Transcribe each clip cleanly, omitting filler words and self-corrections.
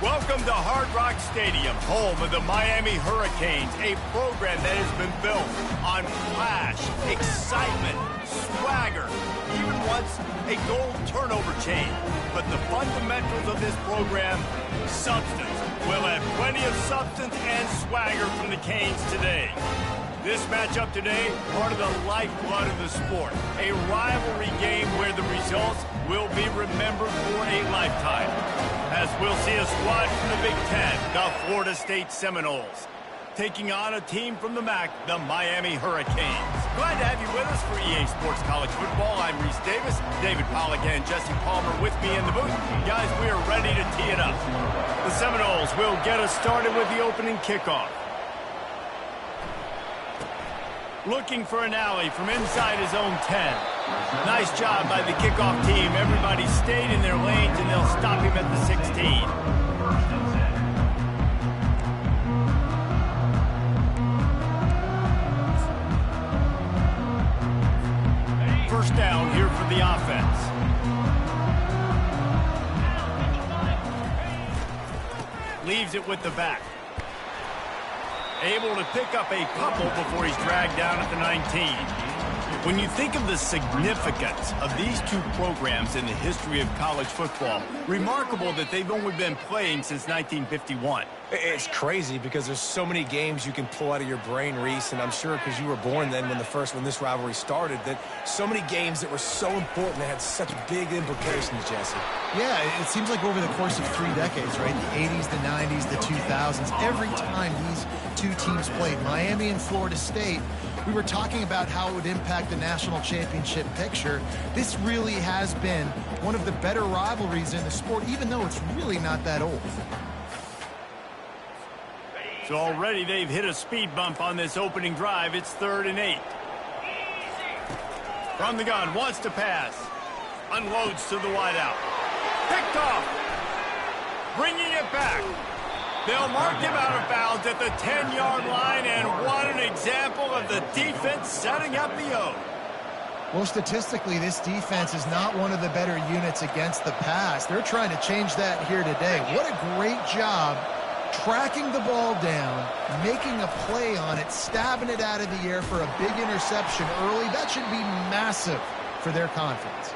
Welcome to Hard Rock Stadium, home of the Miami Hurricanes, a program that has been built on flash, excitement, swagger, even once a goal turnover chain. But the fundamentals of this program, substance. We'll have plenty of substance and swagger from the Canes today. This matchup today, part of the lifeblood of the sport. A rivalry game where the results will be remembered for a lifetime. As we'll see a squad from the Big Ten, the Florida State Seminoles, taking on a team from the MAC, the Miami Hurricanes. Glad to have you with us for EA Sports College Football. I'm Reese Davis, David Pollack and Jesse Palmer with me in the booth. Guys, we are ready to tee it up. The Seminoles will get us started with the opening kickoff. Looking for an alley from inside his own 10. Nice job by the kickoff team. Everybody stayed in their lanes, and they'll stop him at the 16. First down here for the offense. Leaves it with the back. Able to pick up a couple before he's dragged down at the 19. When you think of the significance of these two programs in the history of college football, remarkable that they've only been playing since 1951. It's crazy because there's so many games you can pull out of your brain, Reese, and I'm sure because you were born then when this rivalry started, that so many games that were so important, they had such big implications, Jesse. Yeah, it seems like over the course of 3 decades, right? The 80s, the 90s, the 2000s, every time these two teams played, Miami and Florida State, we were talking about how it would impact the national championship picture. This really has been one of the better rivalries in the sport, even though it's really not that old. So already they've hit a speed bump on this opening drive. It's 3rd and 8. From the gun, wants to pass. Unloads to the wideout. Picked off. Bringing it back. They'll mark him out of bounds at the 10-yard line, and what an example of the defense setting up the O. Well, statistically, this defense is not one of the better units against the pass. They're trying to change that here today. What a great job tracking the ball down, making a play on it, stabbing it out of the air for a big interception early. That should be massive for their confidence.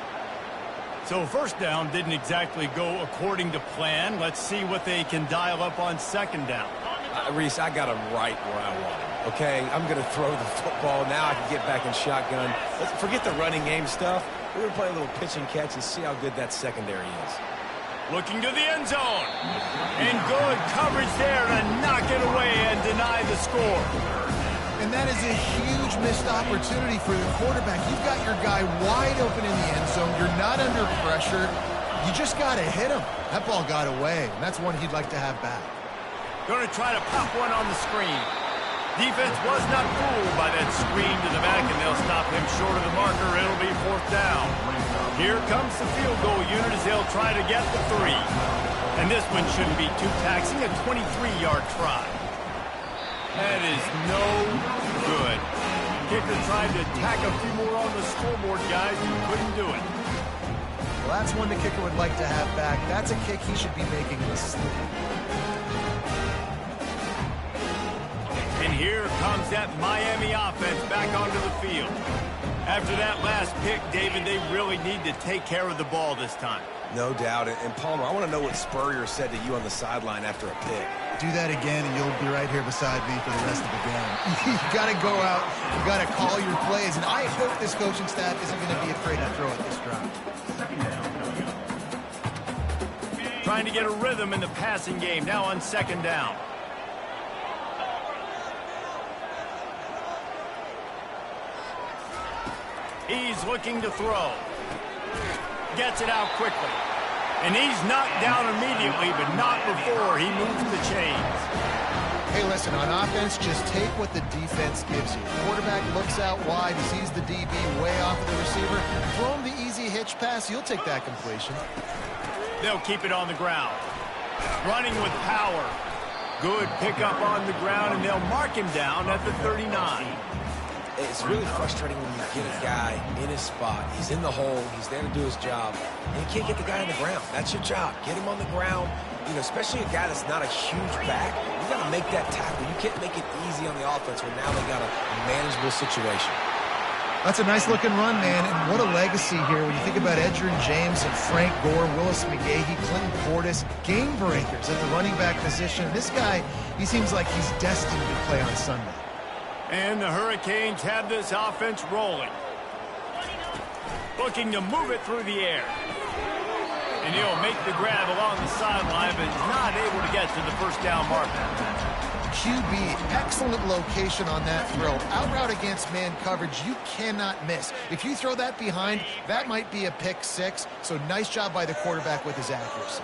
So first down didn't exactly go according to plan. Let's see what they can dial up on second down. Reese, I got him right where I want him, okay? I'm going to throw the football. Now I can get back in shotgun. Let's forget the running game stuff. We're going to play a little pitch and catch and see how good that secondary is. Looking to the end zone. And good coverage there to knock it away and deny the score. And that is a huge missed opportunity for the quarterback. You've got your guy wide open in the end zone. You're not under pressure. You just got to hit him. That ball got away, and that's one he'd like to have back. Going to try to pop one on the screen. Defense was not fooled by that screen to the back, and they'll stop him short of the marker. It'll be 4th down. Here comes the field goal unit as they'll try to get the 3. And this one shouldn't be too taxing, a 23-yard try. That is no good. Kicker tried to tack a few more on the scoreboard, guys. He couldn't do it. Well, that's one the kicker would like to have back. That's a kick he should be making in his sleep. And here comes that Miami offense back onto the field. After that last pick, David, they really need to take care of the ball this time. No doubt. And Palmer, I want to know what Spurrier said to you on the sideline after a pick. Do that again, and you'll be right here beside me for the rest of the game. You got to go out. You got to call your plays. And I hope this coaching staff isn't going to be afraid to throw it this drive. Trying to get a rhythm in the passing game. Now on second down. He's looking to throw. Gets it out quickly. And he's knocked down immediately, but not before he moves the chains. Hey, listen, on offense, just take what the defense gives you. Quarterback looks out wide, he sees the DB way off of the receiver. Throw him the easy hitch pass, you'll take that completion. They'll keep it on the ground. Running with power. Good pickup on the ground, and they'll mark him down at the 39. It's really frustrating when you get a guy in his spot. He's in the hole. He's there to do his job. And you can't get the guy on the ground. That's your job. Get him on the ground. You know, especially a guy that's not a huge back. You got to make that tackle. You can't make it easy on the offense when now they got a manageable situation. That's a nice-looking run, man, and what a legacy here when you think about Edgerrin James and Frank Gore, Willis McGahee, Clinton Portis, game breakers at the running back position. This guy, he seems like he's destined to play on Sunday. And the Hurricanes have this offense rolling. Looking to move it through the air. And he'll make the grab along the sideline, but he's not able to get to the first down marker. QB, excellent location on that throw. Out route against man coverage, you cannot miss. If you throw that behind, that might be a pick six. So nice job by the quarterback with his accuracy.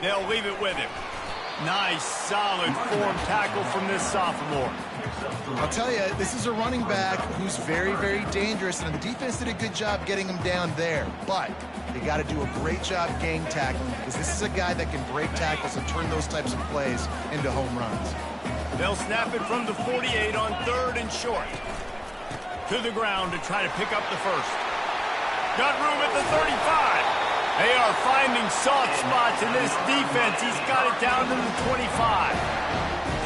They'll leave it with him. Nice, solid form tackle from this sophomore. I'll tell you, this is a running back who's very, very dangerous, and the defense did a good job getting him down there. But they got to do a great job gang tackling because this is a guy that can break tackles and turn those types of plays into home runs. They'll snap it from the 48 on 3rd and short. To the ground to try to pick up the first. Got room at the 35. They are finding soft spots in this defense. He's got it down to the 25.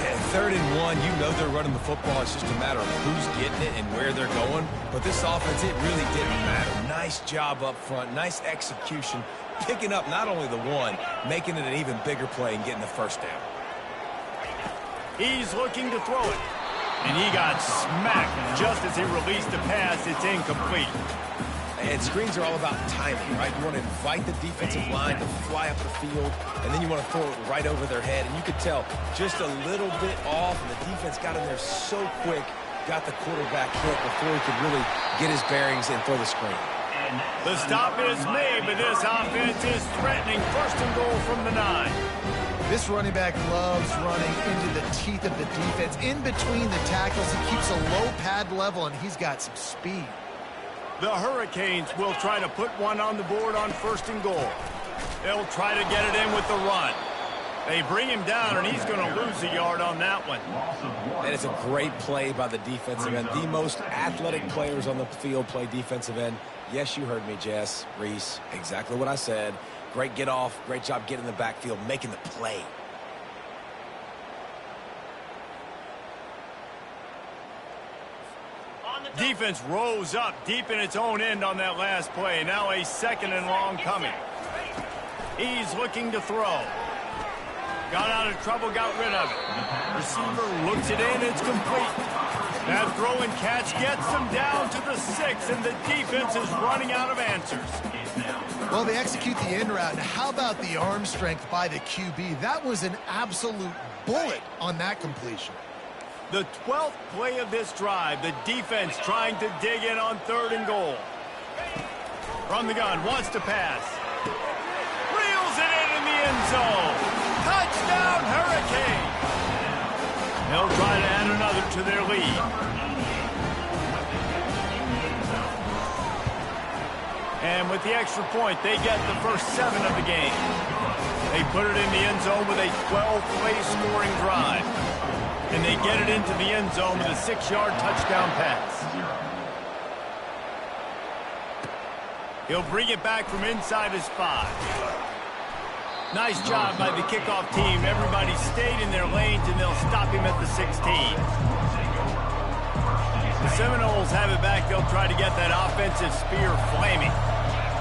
Yeah, 3rd and 1, you know they're running the football. It's just a matter of who's getting it and where they're going. But this offense, it really didn't matter. Nice job up front, nice execution, picking up not only the one, making it an even bigger play and getting the first down. He's looking to throw it. And he got smacked just as he released the pass. It's incomplete. And screens are all about timing, right? You want to invite the defensive line to fly up the field, and then you want to throw it right over their head. And you could tell just a little bit off, and the defense got in there so quick, got the quarterback hit before he could really get his bearings and throw the screen. The stop is made, but this offense is threatening. 1st and goal from the 9. This running back loves running into the teeth of the defense. In between the tackles, he keeps a low pad level, and he's got some speed. The Hurricanes will try to put one on the board on 1st and goal. They'll try to get it in with the run. They bring him down, and he's going to lose a yard on that one. And it's a great play by the defensive end. The most athletic players on the field play defensive end. Yes, you heard me, Jess, Reese, exactly what I said. Great get off, great job getting in the backfield, making the play. Defense rose up deep in its own end on that last play. Now a 2nd and long coming. He's looking to throw. Got out of trouble, got rid of it. Receiver looks it in, it's complete. That throw and catch gets them down to the 6, and the defense is running out of answers. Well, they execute the end route. How about the arm strength by the QB? That was an absolute bullet on that completion. The 12th play of this drive, the defense trying to dig in on 3rd and goal. From the gun, wants to pass. Reels it in the end zone. Touchdown, Hurricane. They'll try to add another to their lead. And with the extra point, they get the first 7 of the game. They put it in the end zone with a 12-play scoring drive. And they get it into the end zone with a 6-yard touchdown pass. He'll bring it back from inside his 5. Nice job by the kickoff team. Everybody stayed in their lanes, and they'll stop him at the 16. The Seminoles have it back. They'll try to get that offensive spear flaming.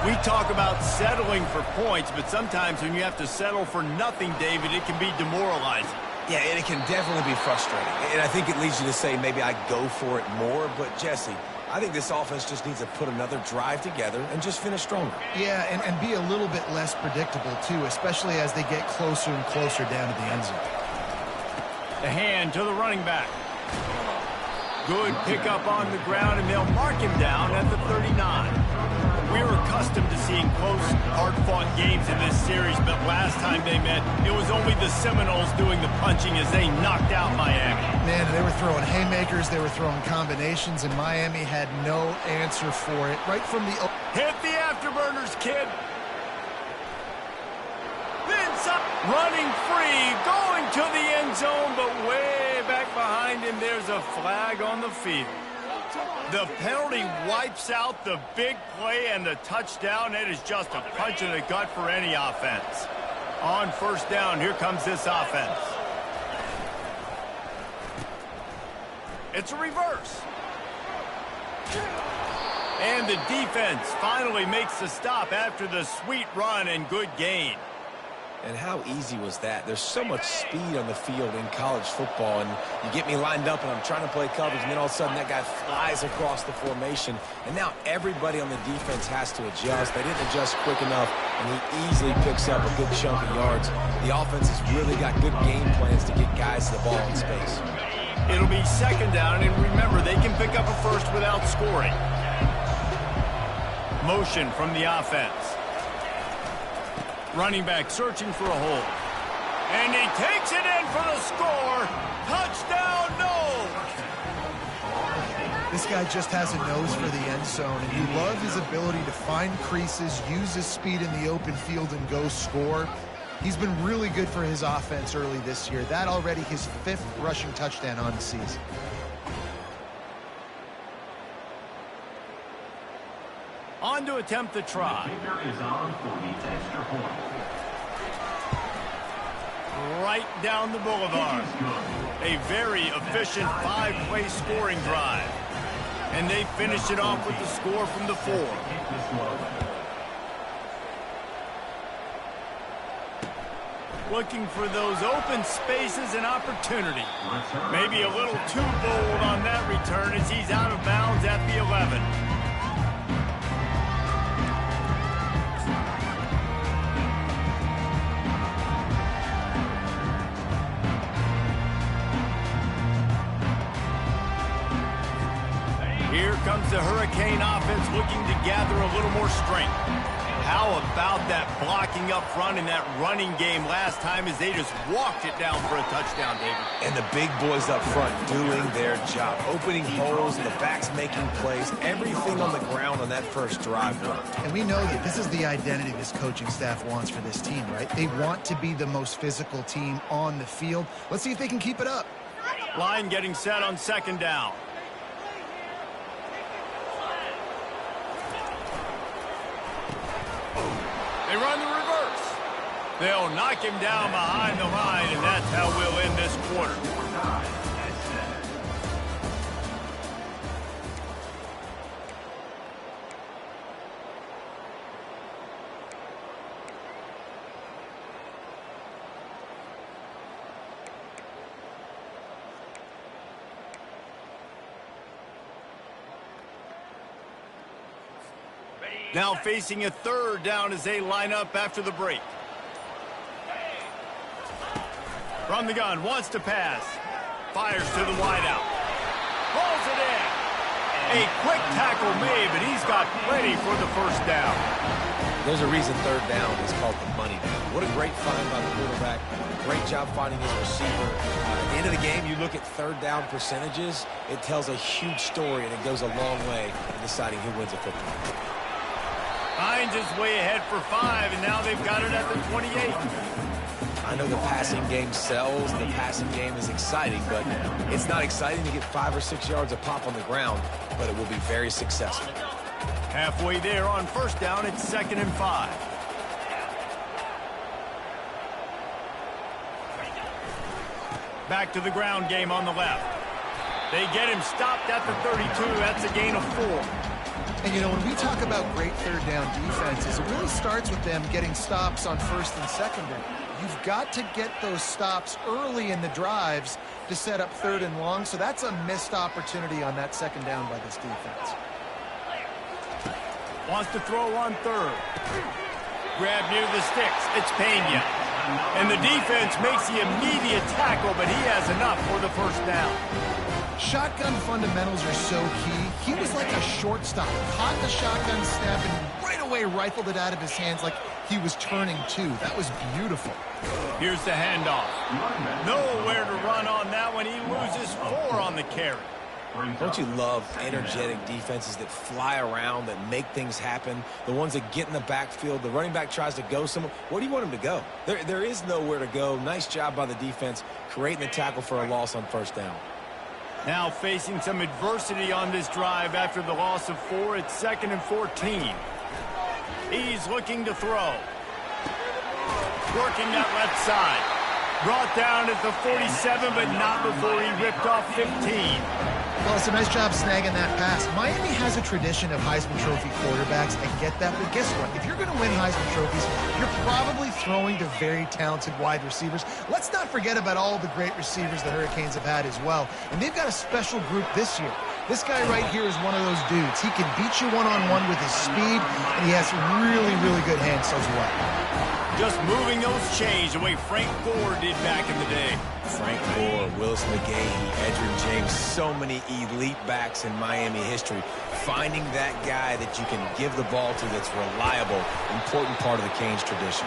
We talk about settling for points, but sometimes when you have to settle for nothing, David, it can be demoralizing. Yeah, and it can definitely be frustrating. And I think it leads you to say maybe I go for it more. But, Jesse, I think this offense just needs to put another drive together and just finish stronger. Yeah, and be a little bit less predictable, too, especially as they get closer and closer down to the end zone. The hand to the running back. Good pickup on the ground, and they'll mark him down at the 39. We're accustomed to seeing close, hard-fought games in this series, but last time they met, it was only the Seminoles doing the punching as they knocked out Miami. Man, they were throwing haymakers, they were throwing combinations, and Miami had no answer for it. Right from the... Hit the afterburners, kid! Then some... Running free, going to the end zone, but way back behind him, there's a flag on the field. The penalty wipes out the big play and the touchdown. It is just a punch in the gut for any offense. On first down, here comes this offense. It's a reverse. And the defense finally makes the stop after the sweet run and good gain. And how easy was that? There's so much speed on the field in college football, and you get me lined up, and I'm trying to play coverage, and then all of a sudden that guy flies across the formation, and now everybody on the defense has to adjust. They didn't adjust quick enough, and he easily picks up a good chunk of yards. The offense has really got good game plans to get guys the ball in space. It'll be second down, and remember, they can pick up a first without scoring. Motion from the offense. Running back searching for a hole. And he takes it in for the score. Touchdown, no! This guy just has a nose for the end zone, and you love his ability to find creases, use his speed in the open field, and go score. He's been really good for his offense early this year. That already his 5th rushing touchdown on the season. On to attempt the try. Right down the boulevard. A very efficient 5-play scoring drive. And they finish it off with the score from the 4. Looking for those open spaces and opportunity. Maybe a little too bold on that return as he's out of bounds at the 11. Here comes the Hurricane offense looking to gather a little more strength. How about that blocking up front in that running game last time as they just walked it down for a touchdown, David? And the big boys up front doing their job, opening holes, the backs making plays, everything on the ground on that first drive. And we know that this is the identity this coaching staff wants for this team, right? They want to be the most physical team on the field. Let's see if they can keep it up. Line getting set on second down. They run the reverse. They'll knock him down behind the line, and that's how we'll end this quarter. Now facing a third down as they line up after the break. From the gun, wants to pass. Fires to the wideout. Pulls it in. A quick tackle made, but he's got plenty for the first down. There's a reason third down is called the money down. What a great find by the quarterback. Great job finding his receiver. At the end of the game, you look at third down percentages, it tells a huge story, and it goes a long way in deciding who wins a football. Hines is way ahead for 5, and now they've got it at the 28. I know the passing game sells, the passing game is exciting, but it's not exciting to get 5 or 6 yards a pop on the ground, but it will be very successful. Halfway there on first down, it's 2nd and 5. Back to the ground game on the left. They get him stopped at the 32. That's a gain of 4. And, you know, when we talk about great third down defenses, it really starts with them getting stops on first and second down. You've got to get those stops early in the drives to set up third and long, so that's a missed opportunity on that second down by this defense. Wants to throw on third. Grab near the sticks. It's Pena. And the defense makes the immediate tackle, but he has enough for the first down. Shotgun fundamentals are so key. He was like a shortstop. Caught the shotgun snap and right away rifled it out of his hands like he was turning two. That was beautiful. Here's the handoff. Nowhere to run on that one. He loses 4 on the carry. Don't you love energetic defenses that fly around, that make things happen? The ones that get in the backfield, the running back tries to go somewhere. Where do you want him to go? There is nowhere to go. Nice job by the defense, creating the tackle for a loss on first down. Now facing some adversity on this drive after the loss of 4 at 2nd and 14. He's looking to throw. Working that left side. Brought down at the 47, but not before he ripped off 15. Well, it's a nice job snagging that pass. Miami has a tradition of Heisman Trophy quarterbacks. I get that, but guess what? If you're going to win Heisman Trophies, you're probably throwing to very talented wide receivers. Let's not forget about all the great receivers the Hurricanes have had as well. And they've got a special group this year. This guy right here is one of those dudes. He can beat you one-on-one with his speed, and he has really, really good hands as well. Just moving those chains the way Frank Gore did back in the day. Frank Gore, Willis McGahee, Edgerrin James, so many elite backs in Miami history. Finding that guy that you can give the ball to that's reliable, important part of the Canes tradition.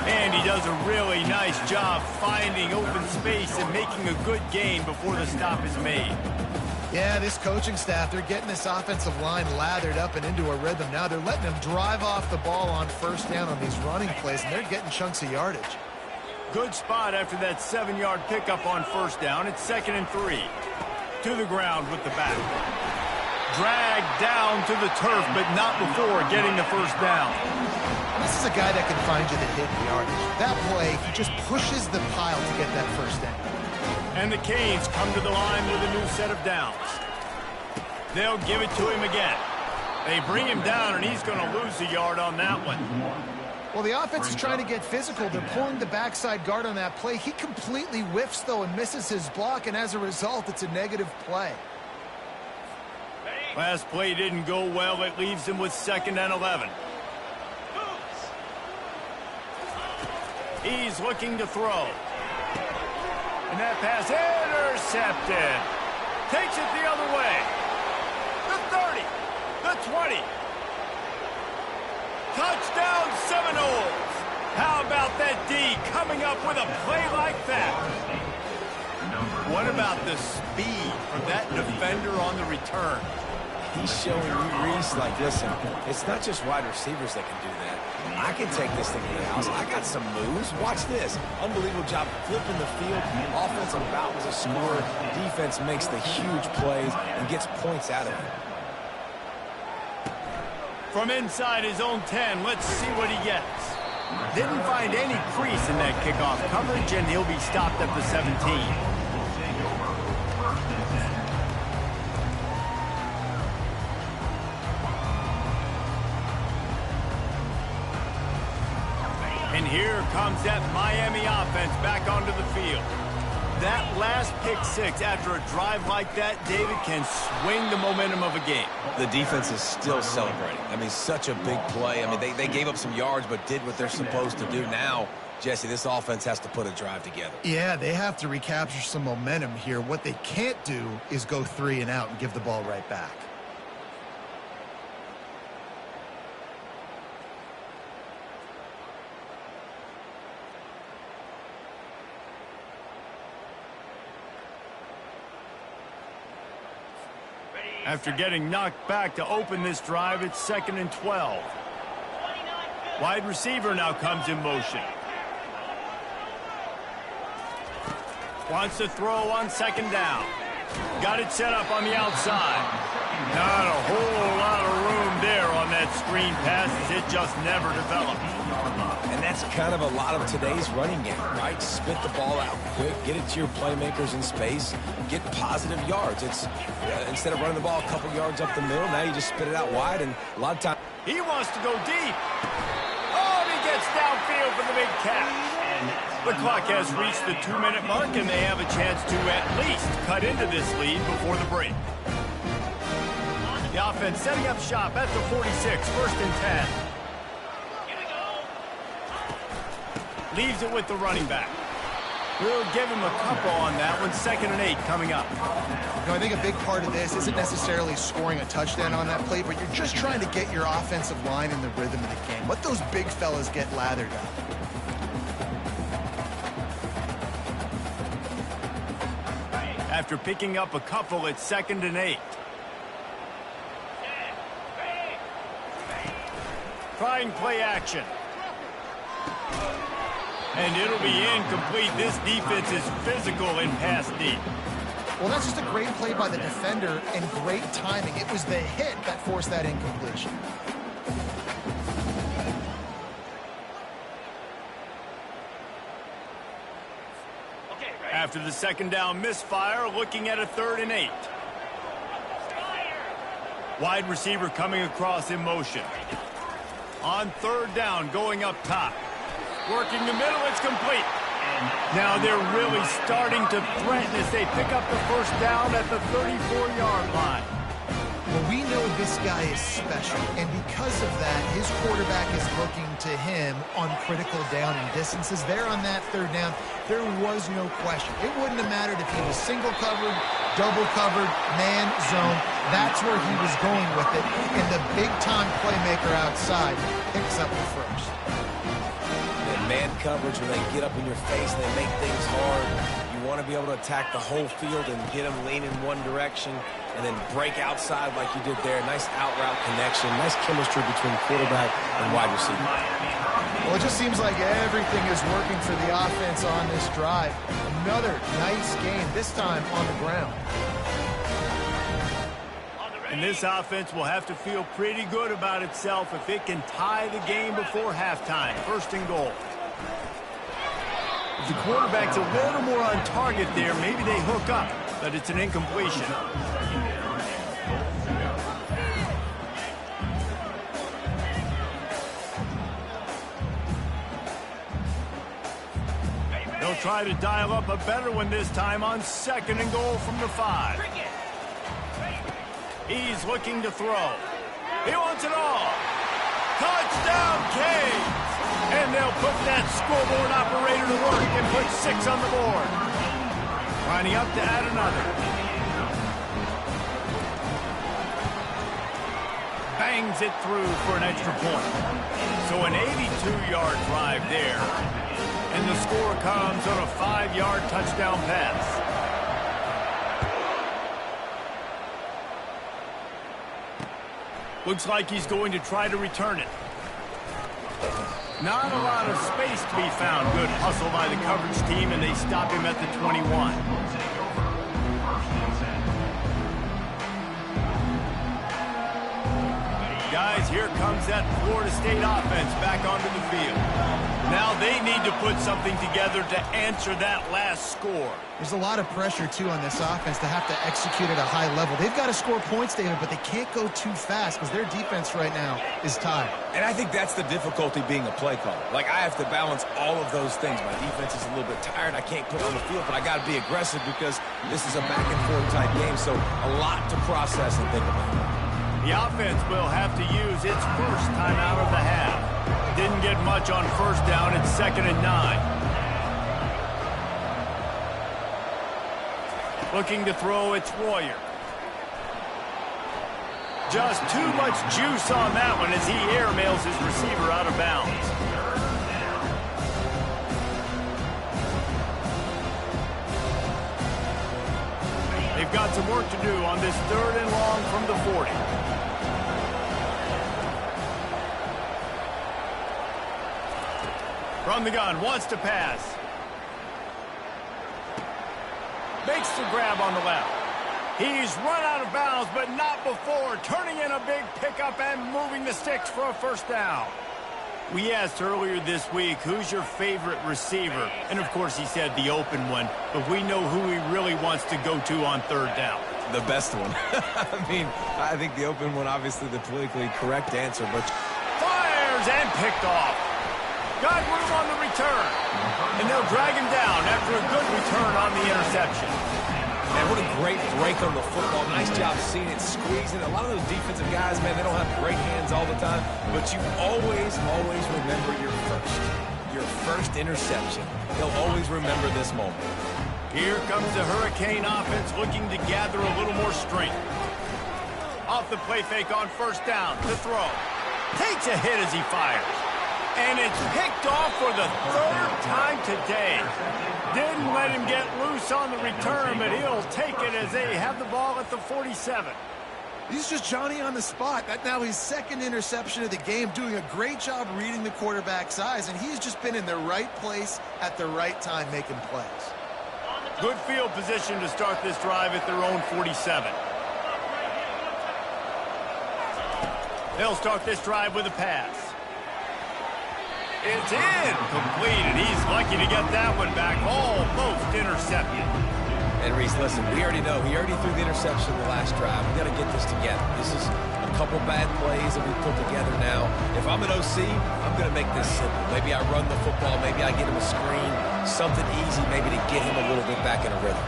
And he does a really nice job finding open space and making a good gain before the stop is made. Yeah, this coaching staff, they're getting this offensive line lathered up and into a rhythm now. They're letting them drive off the ball on first down on these running plays, and they're getting chunks of yardage. Good spot after that 7-yard pickup on first down. It's 2nd and 3. To the ground with the back. Dragged down to the turf, but not before getting the first down. This is a guy that can find you the hidden yardage. That play, he just pushes the pile to get that first down. And the Canes come to the line with a new set of downs. They'll give it to him again. They bring him down, and he's going to lose a yard on that one. Well, the offense is trying to get physical. They're pulling the backside guard on that play. He completely whiffs, though, and misses his block, and as a result, it's a negative play. Last play didn't go well. It leaves him with 2nd and 11. He's looking to throw. And that pass intercepted. Takes it the other way. The 30. The 20. Touchdown Seminoles. How about that D coming up with a play like that? What about the speed from that defender on the return? He's showing you, Reese, like, listen, it's not just wide receivers that can do that. I can take this thing to the house. I got some moves. Watch this. Unbelievable job flipping the field. Offense about to score. Defense makes the huge plays and gets points out of it. From inside his own 10, let's see what he gets. Didn't find any crease in that kickoff coverage, and he'll be stopped at the 17. And here comes that Miami offense back onto the field. That last pick six after a drive like that, David, can swing the momentum of a game. The defense is still celebrating. I mean, such a big play. I mean, they gave up some yards but did what they're supposed to do. Now, Jesse, this offense has to put a drive together. Yeah, they have to recapture some momentum here. What they can't do is go 3 and out and give the ball right back. After getting knocked back to open this drive, it's 2nd and 12. Wide receiver now comes in motion. Wants to throw on 2nd down. Got it set up on the outside. Not a whole lot of room there on that screen pass as it just never developed. And that's kind of a lot of today's running game, right? Spit the ball out quick, get it to your playmakers in space, get positive yards. It's instead of running the ball a couple yards up the middle, now you just spit it out wide, and a lot of times he wants to go deep. Oh, and he gets downfield for the big catch. The clock has reached the 2-minute mark, and they have a chance to at least cut into this lead before the break. The offense setting up shop at the 46, 1st and 10. Leaves it with the running back. We'll give him a couple on that one. 2nd and 8 coming up. You know, I think a big part of this isn't necessarily scoring a touchdown on that play, but you're just trying to get your offensive line in the rhythm of the game. Let those big fellas get lathered up. after picking up a couple at 2nd and 8. Trying play action. And it'll be incomplete. This defense is physical in pass deep. Well, that's just a great play by the defender and great timing. It was the hit that forced that incompletion. After the 2nd down misfire, looking at a 3rd and 8. Wide receiver coming across in motion. On 3rd down, going up top. Working the middle, it's complete. Now they're really starting to threaten as they pick up the 1st down at the 34-yard line. Well, we know this guy is special, and because of that, his quarterback is looking to him on critical down and distances. There on that 3rd down, there was no question. It wouldn't have mattered if he was single covered, double covered, man, zone. That's where he was going with it, and the big-time playmaker outside picks up the 1st. Man coverage, when they get up in your face and they make things hard, you want to be able to attack the whole field and get them leaning one direction and then break outside like you did there. Nice out route connection, nice chemistry between quarterback and wide receiver. Well, it just seems like everything is working for the offense on this drive. Another nice game, this time on the ground. And this offense will have to feel pretty good about itself if it can tie the game before halftime. 1st and goal. If the quarterback's a little more on target there, maybe they hook up, but it's an incompletion. They'll try to dial up a better one this time on 2nd and goal from the 5. He's looking to throw. He wants it all. Touchdown, Canes! And they'll put that scoreboard operator to work and put 6 on the board. Lining up to add another. Bangs it through for an extra point. So an 82-yard drive there. And the score comes on a 5-yard touchdown pass. Looks like he's going to try to return it. Not a lot of space to be found. Good hustle by the coverage team, and they stop him at the 21. Guys, here comes that Florida State offense back onto the field. Now they need to put something together to answer that last score. There's a lot of pressure, too, on this offense to have to execute at a high level. They've got to score points, David, but they can't go too fast because their defense right now is tired. And I think that's the difficulty being a play caller. Like, I have to balance all of those things. My defense is a little bit tired. I can't put on the field, but I got to be aggressive because this is a back-and-forth type game, so a lot to process and think about. The offense will have to use its 1st timeout of the half. Didn't get much on 1st down. It's 2nd and 9. Looking to throw, it's Royer. Just too much juice on that one as he airmails his receiver out of bounds. They've got some work to do on this 3rd and long from the 40. From the gun, wants to pass. Makes the grab on the left. He's run out of bounds, but not before. Turning in a big pickup and moving the sticks for a 1st down. We asked earlier this week, who's your favorite receiver? And, of course, he said the open one. But we know who he really wants to go to on 3rd down. The best one. I think the open one, obviously the politically correct answer, but... Fires and picked off. Got room on the return. And they'll drag him down after a good return on the interception. Man, what a great break on the football. Nice job seeing it, squeezing. A lot of those defensive guys, man, they don't have great hands all the time, but you always remember your first interception. They'll always remember this moment. Here comes the Hurricane offense looking to gather a little more strength. Off the play fake on 1st down to throw. Takes a hit as he fires. And it's picked off for the third time today. Didn't let him get loose on the return, but he'll take it as they have the ball at the 47. He's just Johnny on the spot. That now his second interception of the game, doing a great job reading the quarterback's eyes, and he's just been in the right place at the right time making plays. Good field position to start this drive at their own 47. They'll start this drive with a pass. It's in, complete, and he's lucky to get that one back, almost intercepted. And Reese, listen, we already know he already threw the interception in the last drive. We got to get this together. This is a couple bad plays that we put together now. If I'm an OC, I'm going to make this simple. Maybe I run the football, maybe I get him a screen, something easy maybe to get him a little bit back in a rhythm.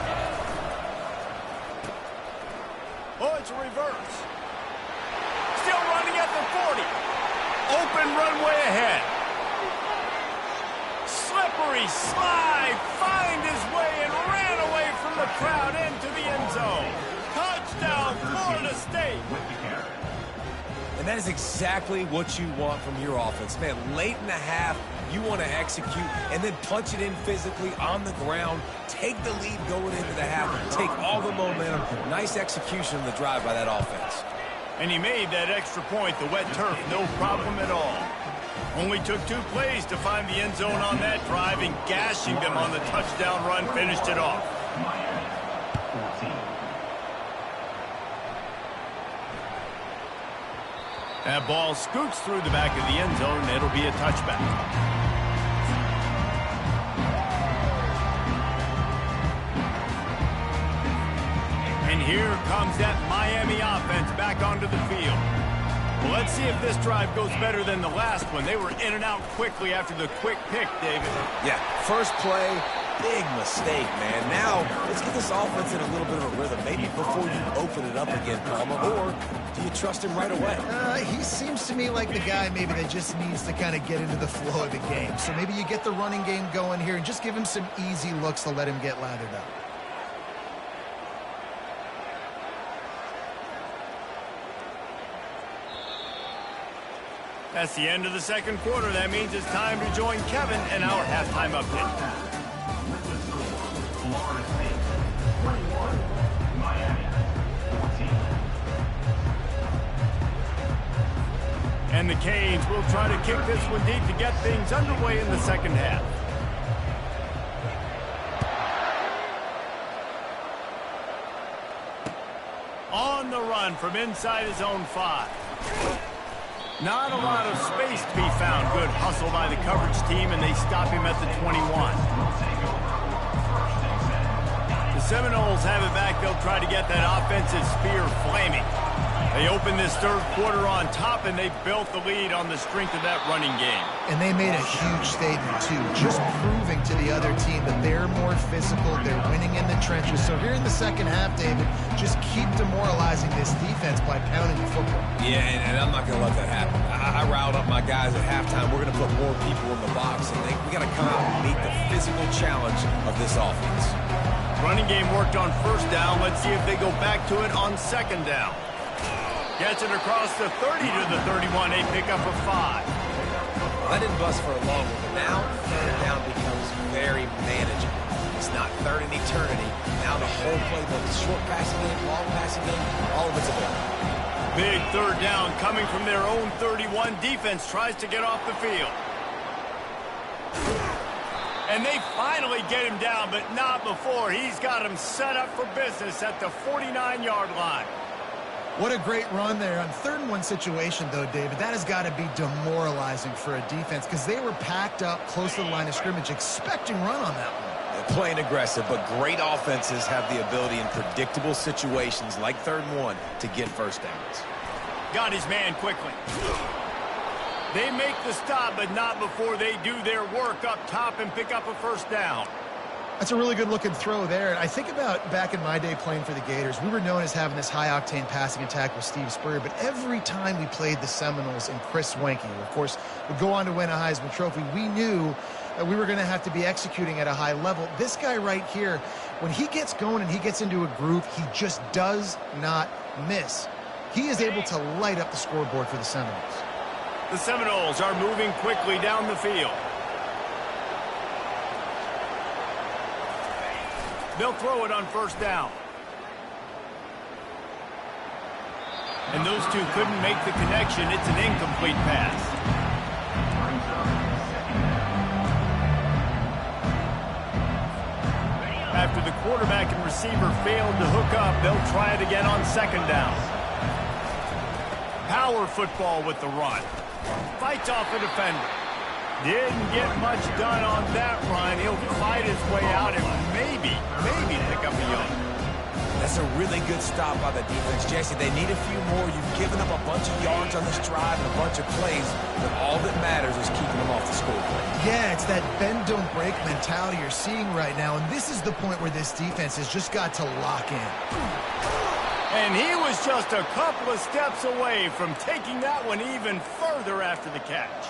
Oh, it's a reverse. Still running at the 40. Open runway ahead. Slippery slide, find his way and ran away from the crowd into the end zone. Touchdown, Florida State. And that is exactly what you want from your offense. Man, late in the half, you want to execute and then punch it in physically on the ground, take the lead going into the half, take all the momentum. Nice execution of the drive by that offense. And he made that extra point, the wet turf, no problem at all. Only took 2 plays to find the end zone on that drive, and gashing them on the touchdown run finished it off. That ball scoots through the back of the end zone, and it'll be a touchback. And here comes that Miami offense back onto the field. Well, let's see if this drive goes better than the last one. They were in and out quickly after the quick pick, David. Yeah, first play, big mistake, man. Now, let's get this offense in a little bit of a rhythm. Maybe before you open it up again, Palmer, or do you trust him right away? He seems to me like the guy maybe that just needs to kind of get into the flow of the game. So maybe you get the running game going here and just give him some easy looks to let him get lathered up. That's the end of the second quarter. That means it's time to join Kevin in our halftime update. And the Canes will try to kick this one deep to get things underway in the second half. On the run from inside his own 5. Not a lot of space to be found. Good hustle by the coverage team, and they stop him at the 21. The Seminoles have it back. They'll try to get that offensive spear flaming. They open this third quarter on top, and they built the lead on the strength of that running game. And they made a huge statement, too, just proving to the other team that they're more physical, they're winning in the trenches. So here in the second half, David, just keep demoralizing this defense by pounding the football. Yeah, and I'm not going to let that happen. I riled up my guys at halftime. We're going to put more people in the box, and we got to come out and meet the physical challenge of this offense. Running game worked on first down. Let's see if they go back to it on second down. Gets it across the 30 to the 31. They pick up a 5. That didn't bust for a long one, but now third down becomes very manageable. It's not third in eternity. Now the whole playbook, short passing game, long passing game, all of it's available. Big third down coming from their own 31. Defense tries to get off the field. And they finally get him down, but not before. He's got him set up for business at the 49-yard line. What a great run there. On 3rd and 1 situation, though, David, that has got to be demoralizing for a defense because they were packed up close to the line of scrimmage, expecting run on that one. They're playing aggressive, but great offenses have the ability in predictable situations like 3rd and 1 to get first downs. Got his man quickly. They make the stop, but not before they do their work up top and pick up a first down. That's a really good-looking throw there. And I think about back in my day playing for the Gators, we were known as having this high-octane passing attack with Steve Spurrier, but every time we played the Seminoles and Chris Wenke, who, of course, would go on to win a Heisman Trophy, we knew that we were going to have to be executing at a high level. This guy right here, when he gets going and he gets into a groove, he just does not miss. He is able to light up the scoreboard for the Seminoles. The Seminoles are moving quickly down the field. They'll throw it on first down. And those two couldn't make the connection. It's an incomplete pass. After the quarterback and receiver failed to hook up, they'll try it again on second down. Power football with the run. Fights off a defender. Didn't get much done on that run. He'll fight his way out and maybe pick up a yard. That's a really good stop by the defense. Jesse, they need a few more. You've given up a bunch of yards on this drive and a bunch of plays, but all that matters is keeping them off the scoreboard. Yeah, it's that bend, don't break mentality you're seeing right now, and this is the point where this defense has just got to lock in. And he was just a couple of steps away from taking that one even further after the catch.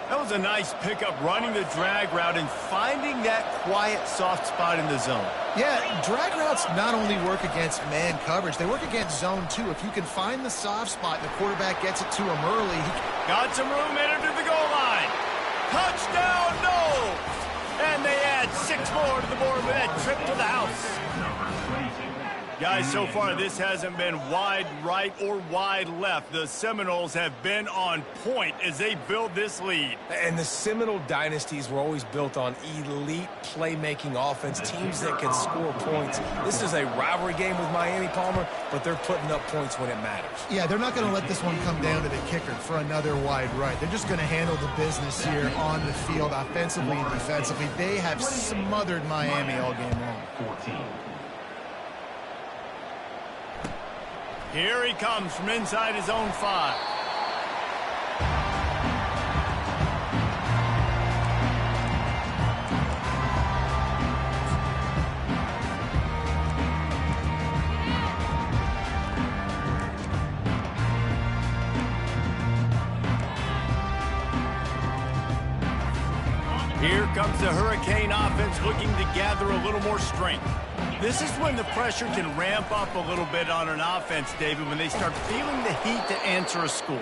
That was a nice pickup, running the drag route and finding that quiet, soft spot in the zone. Yeah, drag routes not only work against man coverage, they work against zone too. If you can find the soft spot and the quarterback gets it to him early. Got some room, headed to the goal line. Touchdown, no! And they add 6 more to the board with that trip to the house. Guys, so far this hasn't been wide right or wide left. The Seminoles have been on point as they build this lead. And the Seminole dynasties were always built on elite playmaking offense, teams that can score points. This is a rivalry game with Miami, Palmer, but they're putting up points when it matters. Yeah, they're not going to let this one come down to the kicker for another wide right. They're just going to handle the business here on the field, offensively and defensively. They have smothered Miami all game long. 14. Here he comes from inside his own 5. Here comes the Hurricane offense looking to gather a little more strength. This is when the pressure can ramp up a little bit on an offense, David, when they start feeling the heat to answer a score.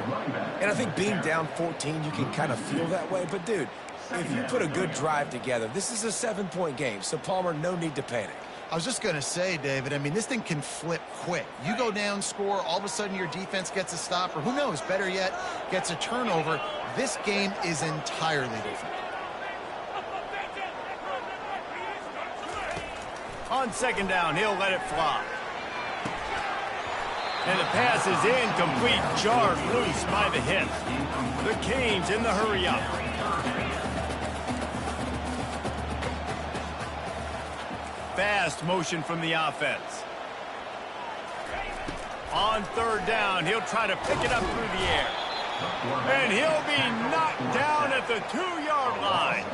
And I think being down 14, you can kind of feel that way. But, dude, if you put a good drive together, this is a 7-point game. So, Palmer, no need to panic. I was just going to say, David, I mean, this thing can flip quick. You go down, score, all of a sudden your defense gets a stop, or who knows, better yet, gets a turnover. This game is entirely different. On second down, he'll let it fly. And the pass is incomplete, jarred loose by the hit. The Canes in the hurry up. Fast motion from the offense. On third down, he'll try to pick it up through the air. And he'll be knocked down at the 2-yard line.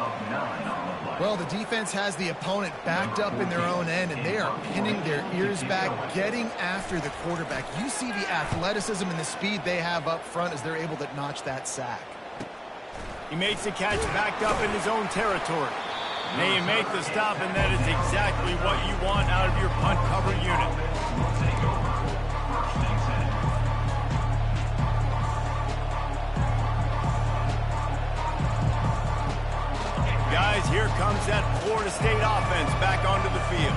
Well, the defense has the opponent backed up in their own end, and they are pinning their ears back, getting after the quarterback. You see the athleticism and the speed they have up front as they're able to notch that sack. He makes the catch backed up in his own territory. They make the stop, and that is exactly what you want out of your punt cover unit. Guys, here comes that Florida State offense back onto the field.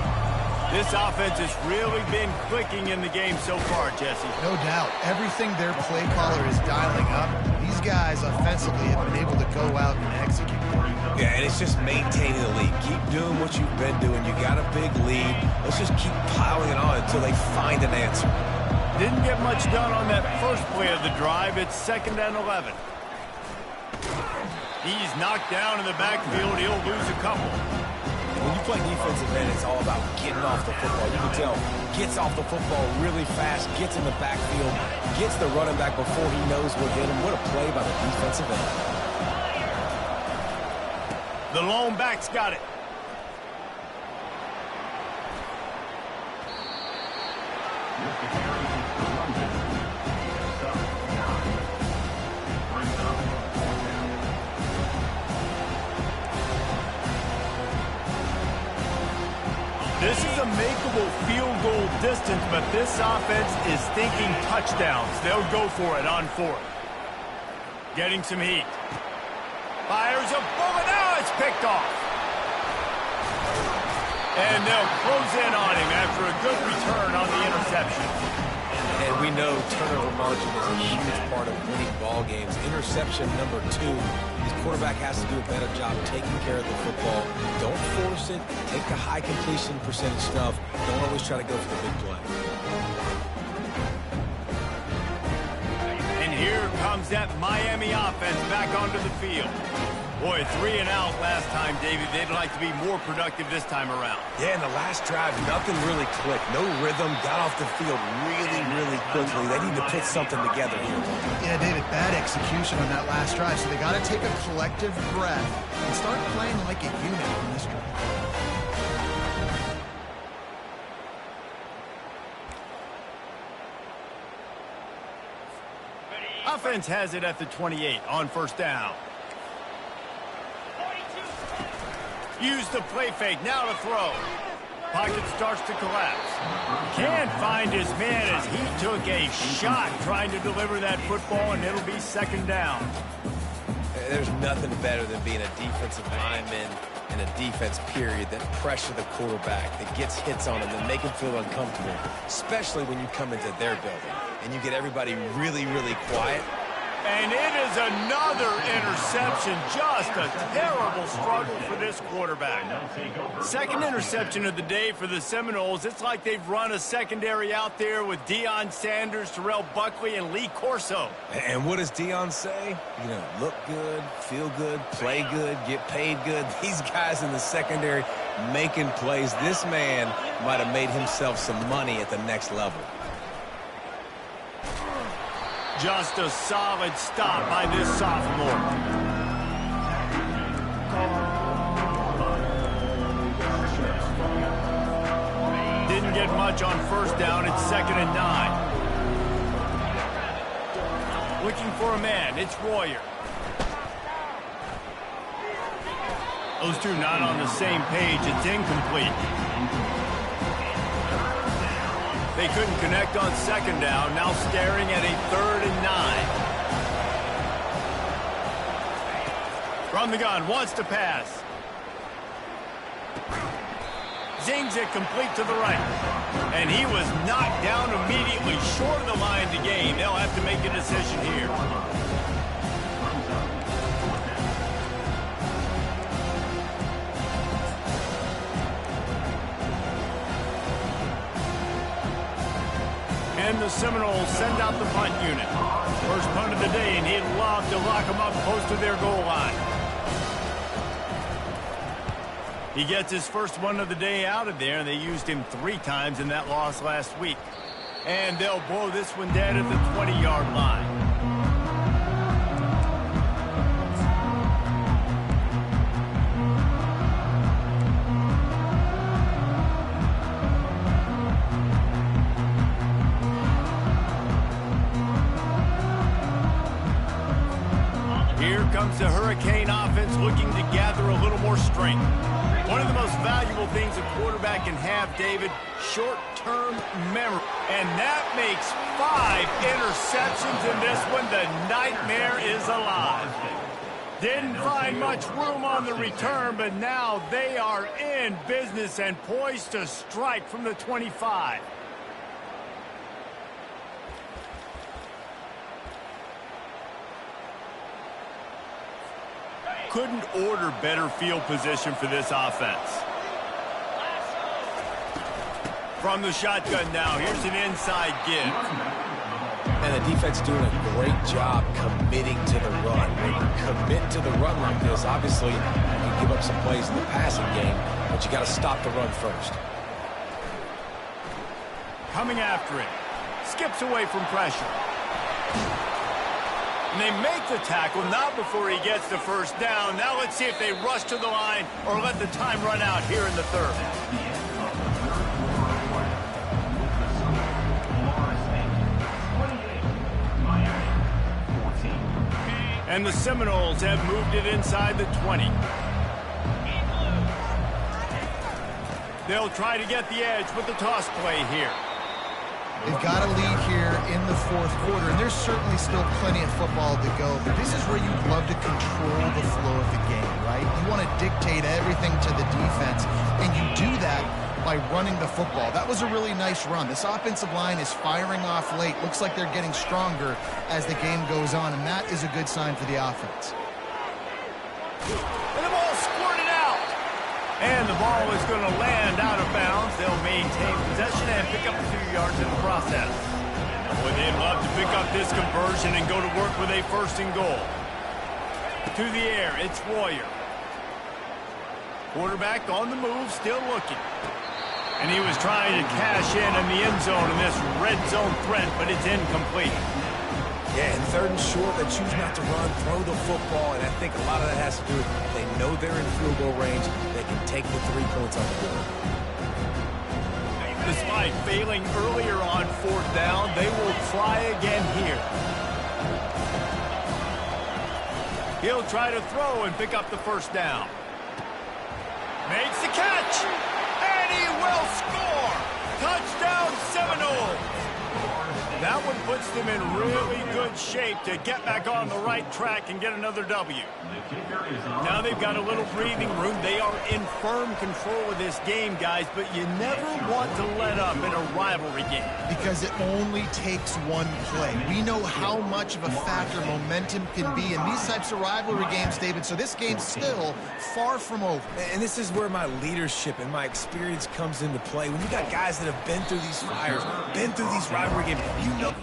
This offense has really been clicking in the game so far, Jesse. No doubt. Everything their play caller is dialing up, these guys offensively have been able to go out and execute. Yeah, and it's just maintaining the lead. Keep doing what you've been doing. You got a big lead. Let's just keep piling it on until they find an answer. Didn't get much done on that first play of the drive. It's 2nd and 11. He's knocked down in the backfield. He'll lose a couple. When you play defensive end, it's all about getting off the football. You can tell, gets off the football really fast, gets in the backfield, gets the running back before he knows what hit him. What a play by the defensive end. The lone back's got it. This is a makeable field goal distance, but this offense is thinking touchdowns. They'll go for it on 4th. Getting some heat. Fires a bullet. Now it's picked off. And they'll close in on him after a good return on the interception. And we know turnover margin is a huge part of winning ball games. Interception number 2. His quarterback has to do a better job taking care of the football. Don't force it. Take the high completion percentage stuff. Don't always try to go for the big play. And here comes that Miami offense back onto the field. Boy, 3 and out last time, David. They'd like to be more productive this time around. Yeah, in the last drive, nothing really clicked. No rhythm. Got off the field really, really quickly. They need to put something together here. Yeah, David, bad execution on that last drive. So they got to take a collective breath and start playing like a unit on this drive. Offense has it at the 28 on first down. Use the play fake, now to throw. Pocket starts to collapse. Can't find his man as he took a shot trying to deliver that football, and it'll be second down. There's nothing better than being a defensive lineman and a defense period that pressure the quarterback, that gets hits on him, and make him feel uncomfortable, especially when you come into their building and you get everybody really, really quiet. And it is another interception. Just a terrible struggle for this quarterback. Second interception of the day for the Seminoles. It's like they've run a secondary out there with Deion Sanders, Terrell Buckley, and Lee Corso. And what does Deion say? You know, look good, feel good, play good, get paid good. These guys in the secondary making plays. This man might have made himself some money at the next level. Just a solid stop by this sophomore. Didn't get much on first down. It's 2nd and 9. Looking for a man. It's Royer. Those two not on the same page. It's incomplete. They couldn't connect on second down. Now staring at a 3rd and 9. From the gun, wants to pass. Zings it complete to the right. And he was knocked down immediately short of the line to gain. They'll have to make a decision here. And the Seminoles send out the punt unit. First punt of the day, and he'd love to lock them up close to their goal line. He gets his first one of the day out of there, and they used him 3 times in that loss last week. And they'll blow this one dead at the 20-yard line. Here comes the Hurricane offense looking to gather a little more strength. One of the most valuable things a quarterback can have, David, short-term memory. And that makes 5 interceptions in this one. The nightmare is alive. Didn't find much room on the return, but now they are in business and poised to strike from the 25. Couldn't order better field position for this offense. From the shotgun now, here's an inside give. And the defense doing a great job committing to the run. When you commit to the run like this, obviously you can give up some plays in the passing game, but you got to stop the run first. Coming after it. Skips away from pressure. And they make the tackle, not before he gets the first down. Now let's see if they rush to the line or let the time run out here in the 3rd. And the Seminoles have moved it inside the 20. They'll try to get the edge with the toss play here. They've got a lead here in the fourth quarter, and there's certainly still plenty of football to go, but this is where you'd love to control the flow of the game, right? You want to dictate everything to the defense, and you do that by running the football. That was a really nice run. This offensive line is firing off late. Looks like they're getting stronger as the game goes on, and that is a good sign for the offense. And the ball squirted out. And the ball is going to land out of bounds. They'll maintain possession and pick up 2 yards in the process. Boy, they'd love to pick up this conversion and go to work with a 1st and goal. To the air, it's Royer. Quarterback on the move, still looking. And he was trying to cash in the end zone in this red zone threat, but it's incomplete. Yeah, and 3rd and short, they choose not to run, throw the football, and I think a lot of that has to do with they know they're in field goal range. They can take the 3 points on the board. Despite failing earlier on 4th down, they will try again here. He'll try to throw and pick up the 1st down. Makes the catch, and he will score. Touchdown Seminoles. That one puts them in really good shape to get back on the right track and get another W. Now they've got a little breathing room. They are in firm control of this game, guys, but you never want to let up in a rivalry game. Because it only takes one play. We know how much of a factor momentum can be in these types of rivalry games, David, so this game's still far from over. And this is where my leadership and my experience comes into play. When you got guys that have been through these fires, been through these rivalry games, you know